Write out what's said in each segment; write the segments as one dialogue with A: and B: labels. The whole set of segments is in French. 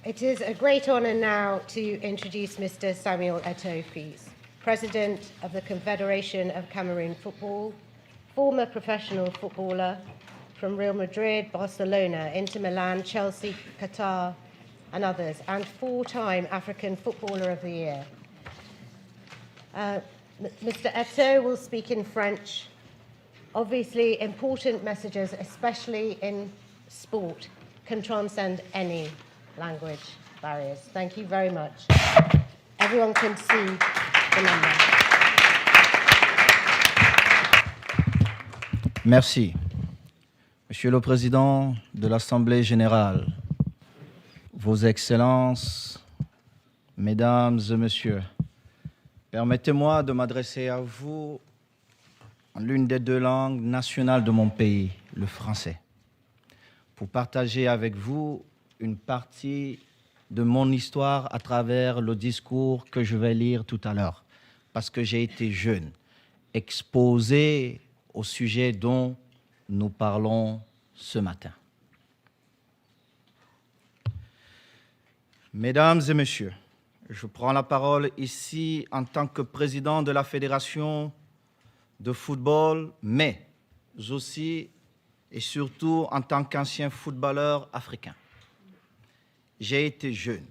A: It is a great honour now to introduce Mr. Samuel Eto'o, please, President of the Confederation of Cameroon Football, former professional footballer from Real Madrid, Barcelona, Inter Milan, Chelsea, Qatar, and others, and four-time African Footballer of the Year. Mr. Eto'o will speak in French. Obviously, important messages, especially in sport, can transcend any language barriers. Thank you very much. Everyone can see the number.
B: Merci. Monsieur le Président de l'Assemblée générale, Vos Excellences, Mesdames et Messieurs, permettez-moi de m'adresser à vous en l'une des deux langues nationales de mon pays, le français, pour partager avec vous une partie de mon histoire à travers le discours que je vais lire tout à l'heure, parce que j'ai été jeune, exposé au sujet dont nous parlons ce matin. Mesdames et Messieurs, je prends la parole ici en tant que président de la Fédération de football, mais aussi et surtout en tant qu'ancien footballeur africain. J'ai été jeune,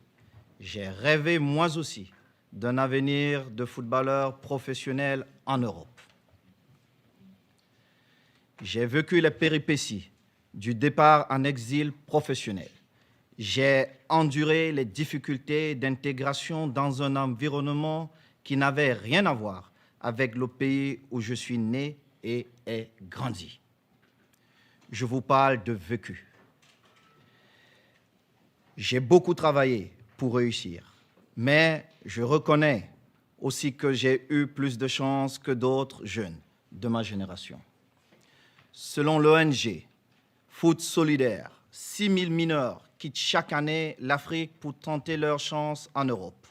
B: j'ai rêvé moi aussi d'un avenir de footballeur professionnel en Europe. J'ai vécu les péripéties du départ en exil professionnel. J'ai enduré les difficultés d'intégration dans un environnement qui n'avait rien à voir avec le pays où je suis né et ai grandi. Je vous parle de vécu. J'ai beaucoup travaillé pour réussir, mais je reconnais aussi que j'ai eu plus de chance que d'autres jeunes de ma génération. Selon l'ONG Foot Solidaire, 6 000 mineurs quittent chaque année l'Afrique pour tenter leur chance en Europe.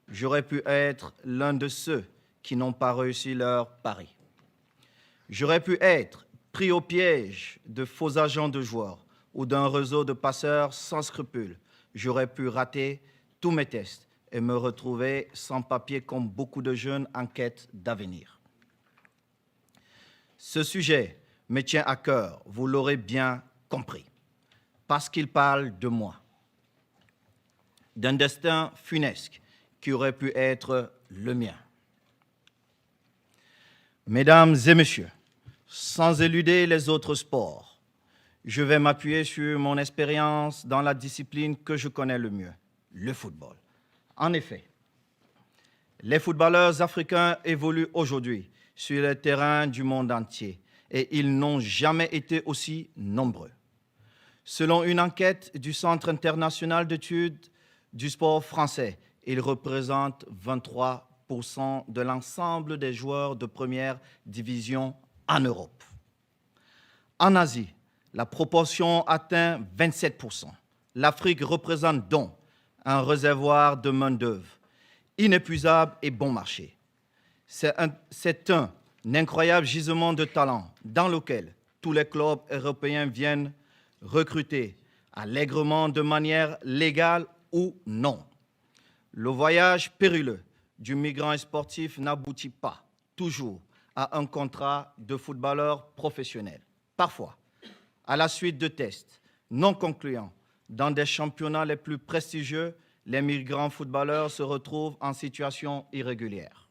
B: J'aurais pu être l'un de ceux qui n'ont pas réussi leur pari. J'aurais pu être pris au piège de faux agents de joueurs ou d'un réseau de passeurs sans scrupules. J'aurais pu rater tous mes tests et me retrouver sans papier comme beaucoup de jeunes en quête d'avenir. Ce sujet me tient à cœur, vous l'aurez bien compris, parce qu'il parle de moi, d'un destin funeste qui aurait pu être le mien. Mesdames et Messieurs, sans éluder les autres sports, je vais m'appuyer sur mon expérience dans la discipline que je connais le mieux, le football. En effet, les footballeurs africains évoluent aujourd'hui sur les terrains du monde entier et ils n'ont jamais été aussi nombreux. Selon une enquête du Centre international d'études du sport français, ils représentent 23% de l'ensemble des joueurs de première division en Europe. En Asie, la proportion atteint 27%. L'Afrique représente donc un réservoir de main-d'œuvre inépuisable et bon marché. C'est un incroyable gisement de talent dans lequel tous les clubs européens viennent recruter allègrement de manière légale ou non. Le voyage périlleux du migrant sportif n'aboutit pas toujours à un contrat de footballeur professionnel. Parfois, à la suite de tests non concluants dans des championnats les plus prestigieux, les migrants footballeurs se retrouvent en situation irrégulière.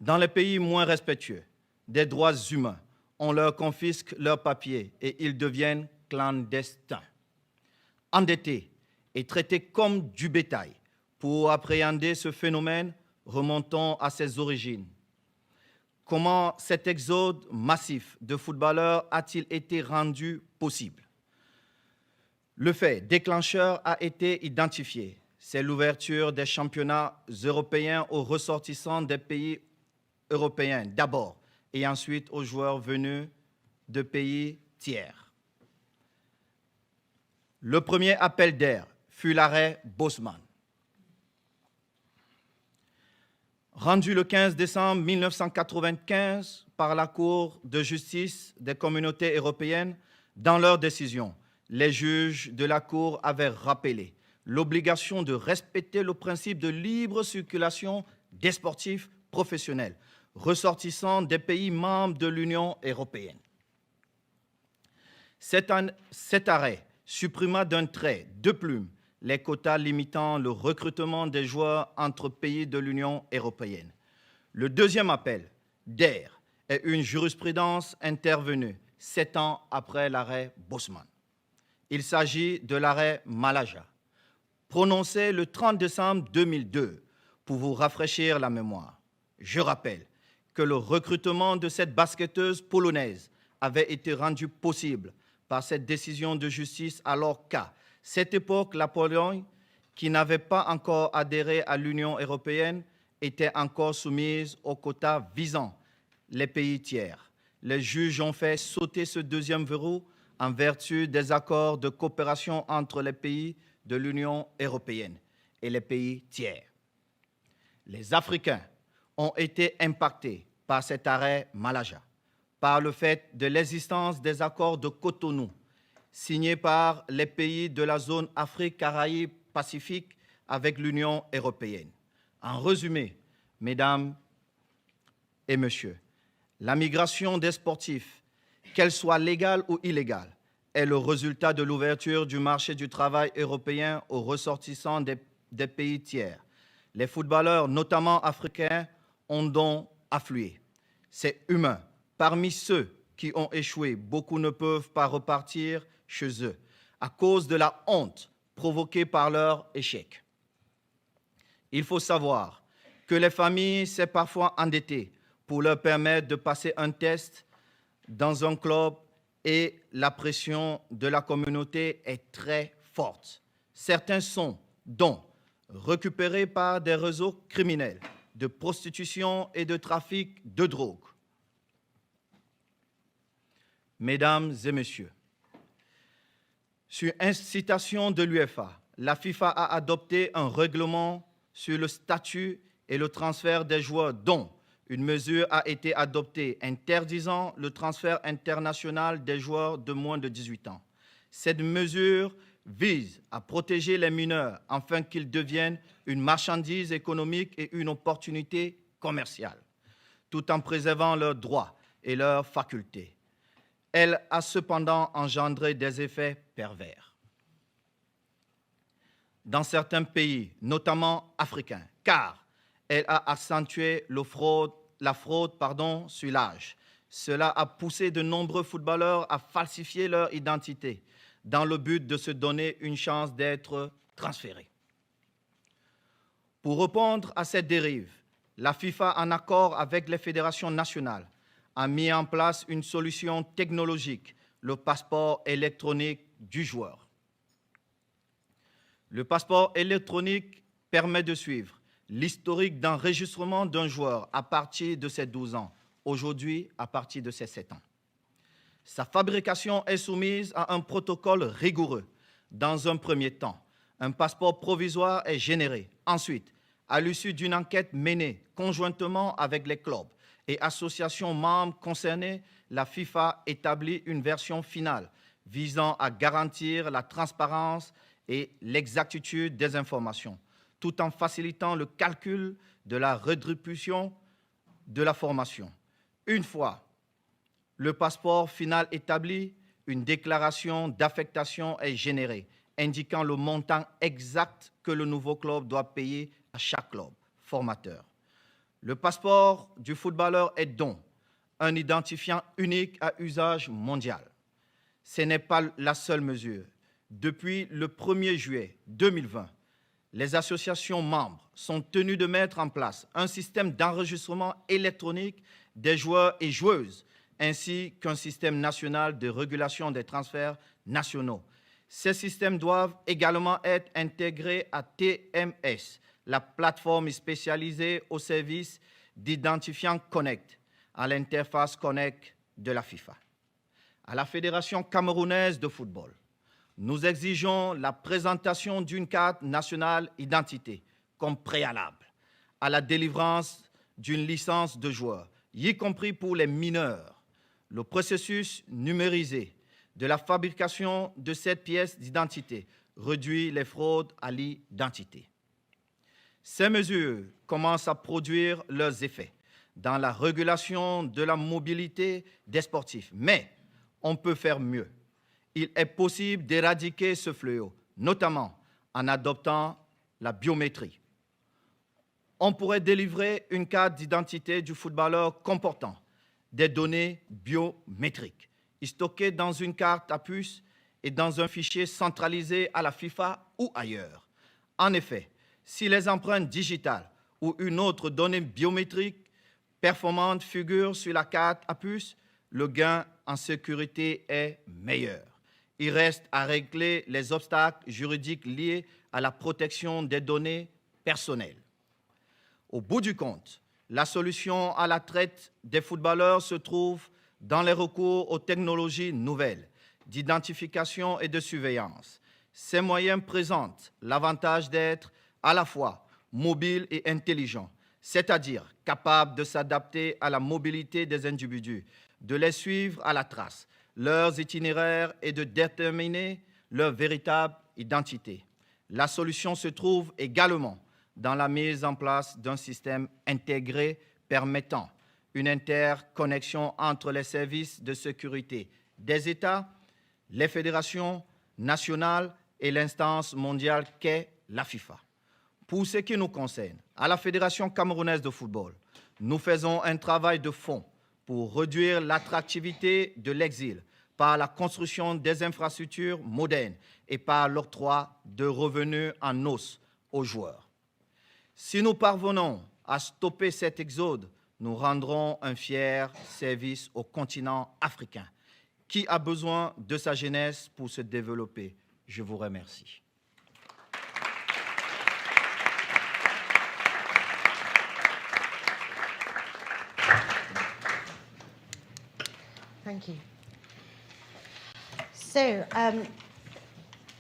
B: Dans les pays moins respectueux des droits humains, on leur confisque leurs papiers et ils deviennent clandestins. Endettés et traités comme du bétail. Pour appréhender ce phénomène, remontons à ses origines. Comment cet exode massif de footballeurs a-t-il été rendu possible? Le fait déclencheur a été identifié. C'est l'ouverture des championnats européens aux ressortissants des pays européens d'abord et ensuite aux joueurs venus de pays tiers. Le premier appel d'air fut l'arrêt Bosman. Rendu le 15 décembre 1995 par la Cour de justice des communautés européennes, dans leur décision, les juges de la Cour avaient rappelé l'obligation de respecter le principe de libre circulation des sportifs professionnels ressortissants des pays membres de l'Union européenne. Cet arrêt supprima d'un trait de plume les quotas limitant le recrutement des joueurs entre pays de l'Union européenne. Le deuxième appel d'air est une jurisprudence intervenue 7 ans après l'arrêt Bosman. Il s'agit de l'arrêt Malaja, prononcé le 30 décembre 2002, pour vous rafraîchir la mémoire. Je rappelle que le recrutement de cette basketteuse polonaise avait été rendu possible par cette décision de justice, alors qu'à cette époque, la Pologne, qui n'avait pas encore adhéré à l'Union européenne, était encore soumise aux quotas visant les pays tiers. Les juges ont fait sauter ce deuxième verrou en vertu des accords de coopération entre les pays de l'Union européenne et les pays tiers. Les Africains ont été impactés par cet arrêt Malaja, par le fait de l'existence des accords de Cotonou, signés par les pays de la zone Afrique-Caraïbes-Pacifique avec l'Union européenne. En résumé, mesdames et messieurs, la migration des sportifs, qu'elle soit légale ou illégale, est le résultat de l'ouverture du marché du travail européen aux ressortissants des pays tiers. Les footballeurs, notamment africains, ont donc afflué. C'est humain. Parmi ceux qui ont échoué, beaucoup ne peuvent pas repartir chez eux à cause de la honte provoquée par leur échec. Il faut savoir que les familles s'est parfois endettées pour leur permettre de passer un test dans un club et la pression de la communauté est très forte. Certains sont donc récupérés par des réseaux criminels de prostitution et de trafic de drogue. Mesdames et messieurs, sur incitation de l'UEFA, la FIFA a adopté un règlement sur le statut et le transfert des joueurs dont une mesure a été adoptée interdisant le transfert international des joueurs de moins de 18 ans. Cette mesure vise à protéger les mineurs afin qu'ils deviennent une marchandise économique et une opportunité commerciale, tout en préservant leurs droits et leurs facultés. Elle a cependant engendré des effets pervers dans certains pays, notamment africains, car elle a accentué la fraude sur l'âge. Cela a poussé de nombreux footballeurs à falsifier leur identité dans le but de se donner une chance d'être transférés. Pour répondre à cette dérive, la FIFA, en accord avec les fédérations nationales, a mis en place une solution technologique, le passeport électronique du joueur. Le passeport électronique permet de suivre l'historique d'enregistrement d'un joueur à partir de ses 12 ans, aujourd'hui à partir de ses 7 ans. Sa fabrication est soumise à un protocole rigoureux. Dans un premier temps, un passeport provisoire est généré. Ensuite, à l'issue d'une enquête menée conjointement avec les clubs et associations membres concernées, la FIFA établit une version finale visant à garantir la transparence et l'exactitude des informations, tout en facilitant le calcul de la rétribution de la formation. Une fois le passeport final établi, une déclaration d'affectation est générée, indiquant le montant exact que le nouveau club doit payer à chaque club formateur. Le passeport du footballeur est donc un identifiant unique à usage mondial. Ce n'est pas la seule mesure. Depuis le 1er juillet 2020, les associations membres sont tenues de mettre en place un système d'enregistrement électronique des joueurs et joueuses, ainsi qu'un système national de régulation des transferts nationaux. Ces systèmes doivent également être intégrés à TMS, la plateforme spécialisée au service d'identifiant Connect, à l'interface Connect de la FIFA. À la Fédération camerounaise de football, nous exigeons la présentation d'une carte nationale d'identité comme préalable à la délivrance d'une licence de joueur, y compris pour les mineurs. Le processus numérisé de la fabrication de cette pièce d'identité réduit les fraudes à l'identité. Ces mesures commencent à produire leurs effets dans la régulation de la mobilité des sportifs, mais on peut faire mieux. Il est possible d'éradiquer ce fléau, notamment en adoptant la biométrie. On pourrait délivrer une carte d'identité du footballeur comportant des données biométriques, stockées dans une carte à puce et dans un fichier centralisé à la FIFA ou ailleurs. En effet, si les empreintes digitales ou une autre donnée biométrique performante figure sur la carte à puce, le gain en sécurité est meilleur. Il reste à régler les obstacles juridiques liés à la protection des données personnelles. Au bout du compte, la solution à la traite des footballeurs se trouve dans les recours aux technologies nouvelles d'identification et de surveillance. Ces moyens présentent l'avantage d'être à la fois mobiles et intelligents, c'est-à-dire capables de s'adapter à la mobilité des individus, de les suivre à la trace, leurs itinéraires et de déterminer leur véritable identité. La solution se trouve également dans la mise en place d'un système intégré permettant une interconnexion entre les services de sécurité des États, les fédérations nationales et l'instance mondiale qu'est la FIFA. Pour ce qui nous concerne, à la Fédération camerounaise de football, nous faisons un travail de fond pour réduire l'attractivité de l'exil par la construction des infrastructures modernes et par l'octroi de revenus en os aux joueurs. Si nous parvenons à stopper cet exode, nous rendrons un fier service au continent africain qui a besoin de sa jeunesse pour se développer. Je vous remercie.
A: Thank you. So,